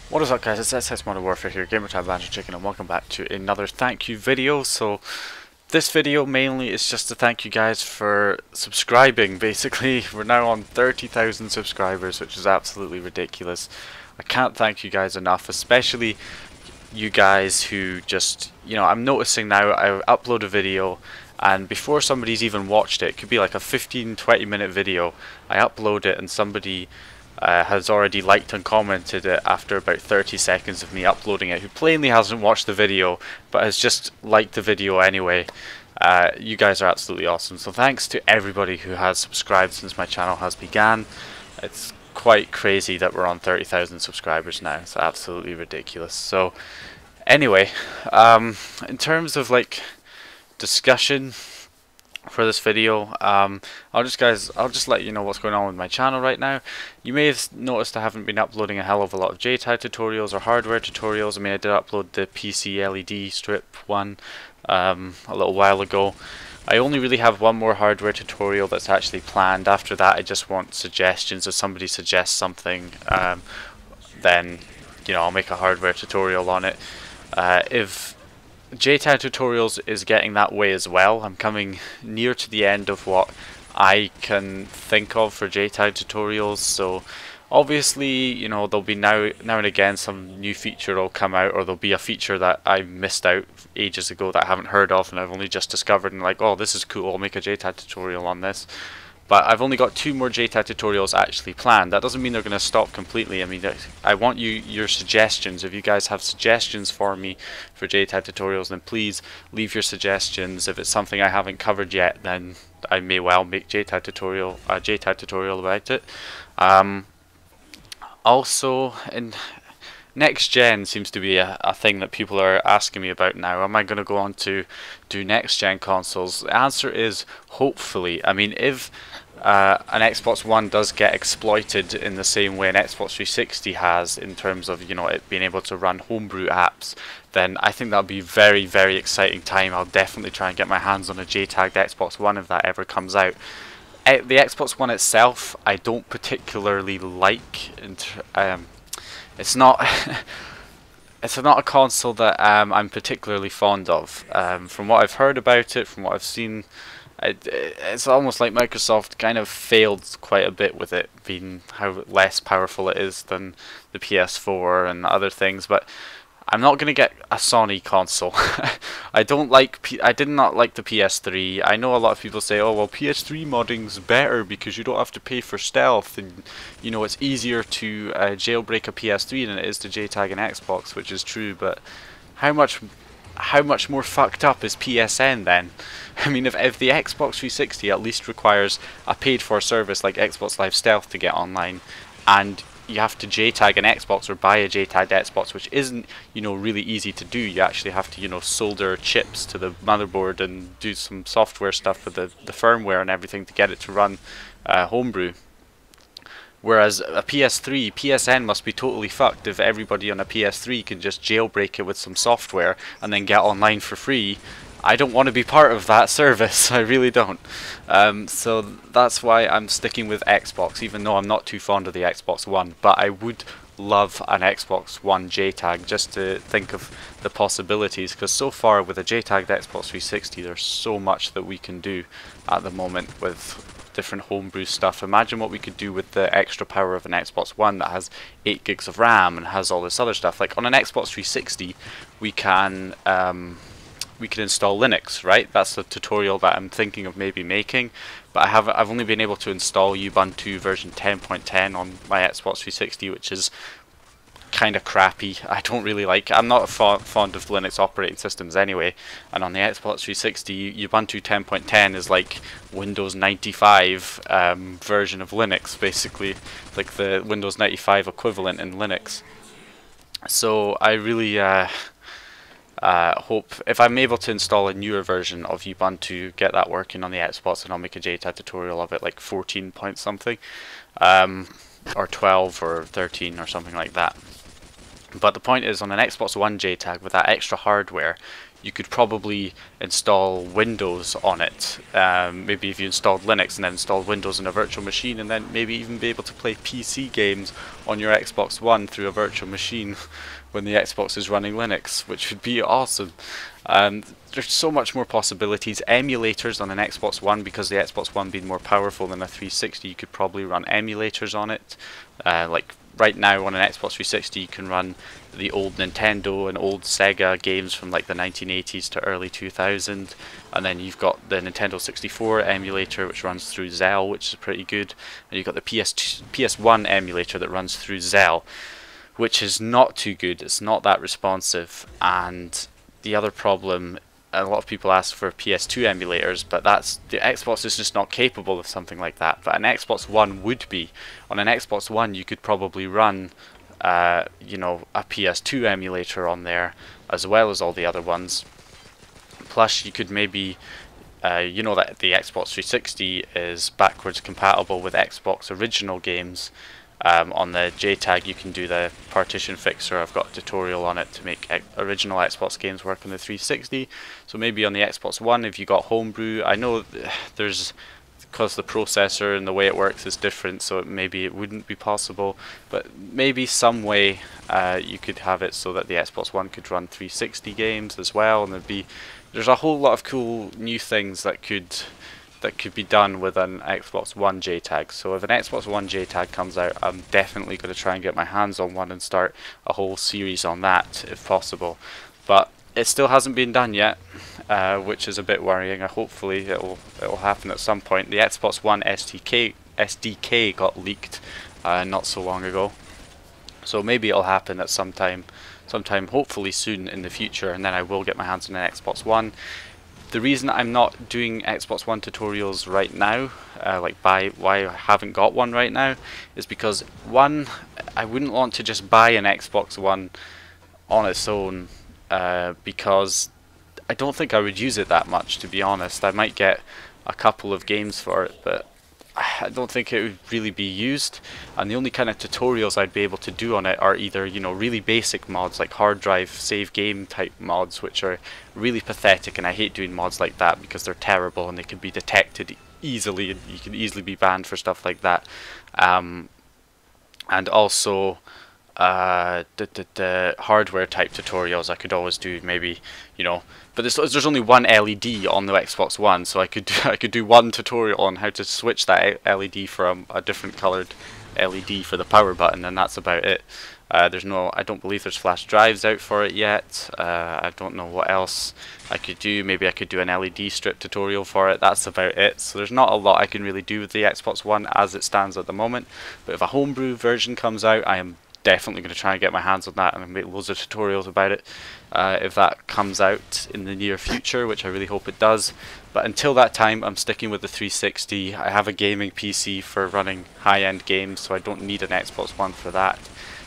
What is up, guys? It's SS Modern Warfare here, Gamertime Banjo Chicken, and welcome back to another thank you video. So this video mainly is just to thank you guys for subscribing. Basically, we're now on 30,000 subscribers, which is absolutely ridiculous. I can't thank you guys enough, especially you guys who just, I'm noticing now I upload a video and before somebody's even watched it, it could be like a 15-20 minute video, I upload it and somebody has already liked and commented it after about 30 seconds of me uploading it, who plainly hasn't watched the video but has just liked the video anyway. You guys are absolutely awesome, so thanks to everybody who has subscribed since my channel has began. It's quite crazy that we're on 30,000 subscribers now. It's absolutely ridiculous. So anyway, in terms of like discussion for this video, I'll just let you know what's going on with my channel right now. You may have noticed I haven't been uploading a hell of a lot of Jtag tutorials or hardware tutorials. I mean, I did upload the PC LED strip one a little while ago. I only really have one more hardware tutorial that's actually planned. After that, I just want suggestions. If somebody suggests something, then I'll make a hardware tutorial on it. If Jtag tutorials is getting that way as well, I'm coming near to the end of what I can think of for Jtag tutorials. So obviously, there'll be now and again some new feature will come out, or there'll be a feature that I missed out ages ago that I haven't heard of and I've only just discovered and like, oh, this is cool, I'll make a Jtag tutorial on this. But I've only got 2 more Jtag tutorials actually planned. That doesn't mean they're going to stop completely. I mean, I want your suggestions. If you guys have suggestions for me for Jtag tutorials, then please leave your suggestions. If it's something I haven't covered yet, then I may well make a Jtag tutorial about it. Also, in next gen seems to be a thing that people are asking me about now. Am I going to go on to do next gen consoles? The answer is hopefully. I mean, if an Xbox One does get exploited in the same way an Xbox 360 has, in terms of it being able to run homebrew apps, then I think that'll be very, very exciting time. I'll definitely try and get my hands on a JTAGged Xbox One if that ever comes out. The Xbox One itself, I don't particularly like. It's not it's not a console that I'm particularly fond of. From what I've heard about it, from what I've seen, it's almost like Microsoft kind of failed quite a bit with it, being how less powerful it is than the PS4 and other things. But I'm not going to get a Sony console. I did not like the PS3. I know a lot of people say, oh well, PS3 modding's better because you don't have to pay for stealth, and it's easier to jailbreak a PS3 than it is to JTAG an Xbox, which is true. But how much more fucked up is PSN then? I mean, if the Xbox 360 at least requires a paid-for service like Xbox Live Stealth to get online, and you have to JTAG an Xbox or buy a JTAGged Xbox, which isn't really easy to do. You actually have to solder chips to the motherboard and do some software stuff with the firmware and everything to get it to run homebrew. Whereas a PS3, PSN must be totally fucked if everybody on a PS3 can just jailbreak it with some software and then get online for free. I don't want to be part of that service, I really don't. So that's why I'm sticking with Xbox, even though I'm not too fond of the Xbox One. But I would love an Xbox One JTAG, just to think of the possibilities, because so far with a JTAGged Xbox 360 there's so much that we can do at the moment with different homebrew stuff. Imagine what we could do with the extra power of an Xbox One that has 8 gigs of RAM and has all this other stuff. Like on an Xbox 360 we can install Linux, right? That's the tutorial that I'm thinking of maybe making, but I've only been able to install Ubuntu version 10.10 on my Xbox 360, which is kind of crappy. I don't really like it. I'm not fond of Linux operating systems anyway, and on the Xbox 360 Ubuntu 10.10 is like Windows 95 version of Linux, basically like the Windows 95 equivalent in Linux. So I really hope if I'm able to install a newer version of Ubuntu, get that working on the Xbox, and I'll make a JTAG tutorial of it, like 14 point something, or 12 or 13 or something like that. But the point is, on an Xbox One JTAG with that extra hardware, you could probably install Windows on it. Maybe if you installed Linux and then installed Windows in a virtual machine, and then maybe even be able to play PC games on your Xbox One through a virtual machine when the Xbox is running Linux, which would be awesome. There's so much more possibilities. Emulators on an Xbox One, because the Xbox One being more powerful than a 360, you could probably run emulators on it. Like right now on an Xbox 360 you can run the old Nintendo and old Sega games from like the 1980s to early 2000, and then you've got the Nintendo 64 emulator which runs through Zell, which is pretty good, and you've got the PS1 emulator that runs through Zell, which is not too good. It's not that responsive, and the other problem, a lot of people ask for PS2 emulators, but the Xbox is just not capable of something like that. But an Xbox One would be. On an Xbox One, you could probably run, you know, a PS2 emulator on there, as well as all the other ones. Plus, you could maybe, you know, that the Xbox 360 is backwards compatible with Xbox original games. On the Jtag you can do the partition fixer. I've got a tutorial on it to make original Xbox games work on the 360. So maybe on the Xbox One, if you got homebrew, I know there's, because the processor and the way it works is different, so maybe it wouldn't be possible, but maybe some way you could have it so that the Xbox One could run 360 games as well, and there's a whole lot of cool new things that could be done with an Xbox One Jtag. So if an Xbox One Jtag comes out, I'm definitely going to try and get my hands on one and start a whole series on that if possible. But it still hasn't been done yet, which is a bit worrying. Hopefully it'll happen at some point. The Xbox One SDK got leaked not so long ago, so maybe it'll happen at sometime hopefully soon in the future, and then I will get my hands on an Xbox One. The reason I'm not doing Xbox One tutorials right now, why I haven't got one right now, is because one, I wouldn't want to just buy an Xbox One on its own, because I don't think I would use it that much, to be honest. I might get a couple of games for it, but I don't think it would really be used, and the only kind of tutorials I'd be able to do on it are either, you know, really basic mods like hard drive save game type mods, which are really pathetic, and I hate doing mods like that because they're terrible and they can be detected easily, and you can easily be banned for stuff like that. And also the hardware type tutorials I could always do, maybe, you know, but there's only one LED on the Xbox One, so I could do one tutorial on how to switch that LED from a different colored LED for the power button, and that's about it. I don't believe there's flash drives out for it yet. I don't know what else I could do. Maybe I could do an LED strip tutorial for it. That's about it. So there's not a lot I can really do with the Xbox One as it stands at the moment. But if a homebrew version comes out, I am definitely going to try and get my hands on that and make loads of tutorials about it if that comes out in the near future, which I really hope it does. But until that time, I'm sticking with the 360. I have a gaming PC for running high-end games, so I don't need an Xbox One for that.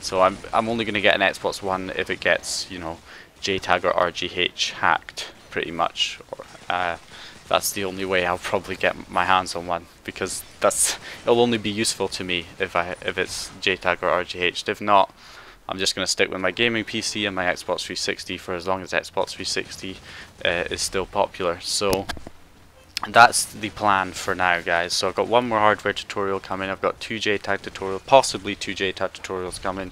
So I'm only going to get an Xbox One if it gets, you know, Jtag or RGH hacked, pretty much. That's the only way I'll probably get my hands on one, because it'll only be useful to me if it's Jtag or RGH. If not, I'm just going to stick with my gaming PC and my Xbox 360 for as long as Xbox 360 is still popular. So that's the plan for now, guys. So I've got one more hardware tutorial coming. I've got two Jtag tutorials, possibly two Jtag tutorials coming.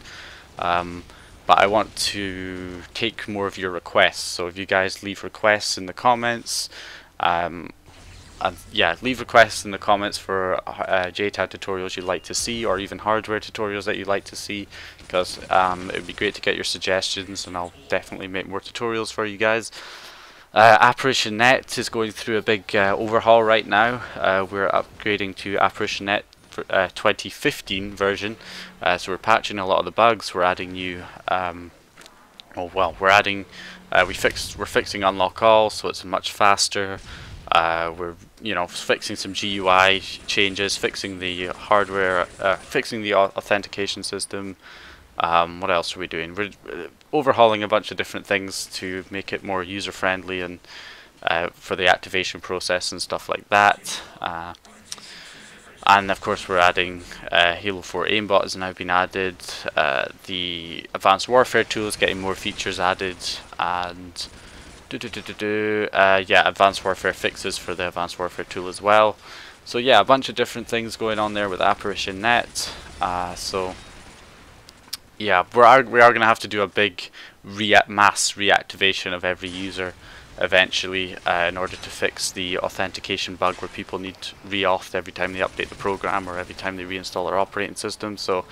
But I want to take more of your requests. So if you guys leave requests in the comments, and yeah, leave requests in the comments for Jtag tutorials you'd like to see, or even hardware tutorials that you'd like to see, because it would be great to get your suggestions, and I'll definitely make more tutorials for you guys. ApparitionNET is going through a big overhaul right now. We're upgrading to ApparitionNET for 2015 version, so we're patching a lot of the bugs. We're adding new we're fixing unlock all, so it's much faster. We're fixing some GUI changes, fixing the hardware, fixing the authentication system. What else are we doing? We're overhauling a bunch of different things to make it more user friendly, and for the activation process and stuff like that. And of course we're adding Halo 4 aimbot has now been added, the advanced warfare tool is getting more features added, and Yeah, advanced warfare fixes for the advanced warfare tool as well. So yeah, a bunch of different things going on there with ApparitionNET. So yeah, we are going to have to do a big mass reactivation of every user eventually in order to fix the authentication bug where people need re-auth every time they update the program or every time they reinstall our operating system. So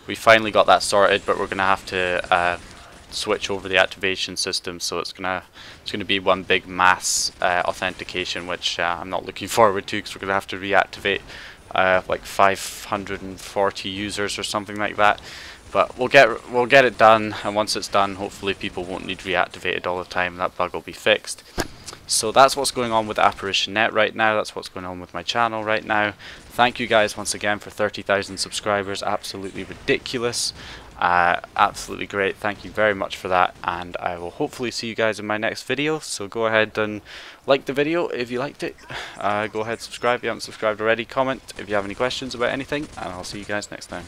we finally got that sorted, but we're going to have to switch over the activation system, so it's gonna be one big mass authentication, which I'm not looking forward to, because we're gonna have to reactivate like 540 users or something like that. But we'll get it done, and once it's done, hopefully people won't need reactivated all the time. That bug will be fixed. So that's what's going on with ApparitionNET right now. That's what's going on with my channel right now. Thank you guys once again for 30,000 subscribers. Absolutely ridiculous. Absolutely great. Thank you very much for that, and I will hopefully see you guys in my next video. So go ahead and like the video if you liked it. Go ahead, subscribe if you haven't subscribed already. Comment if you have any questions about anything, and I'll see you guys next time.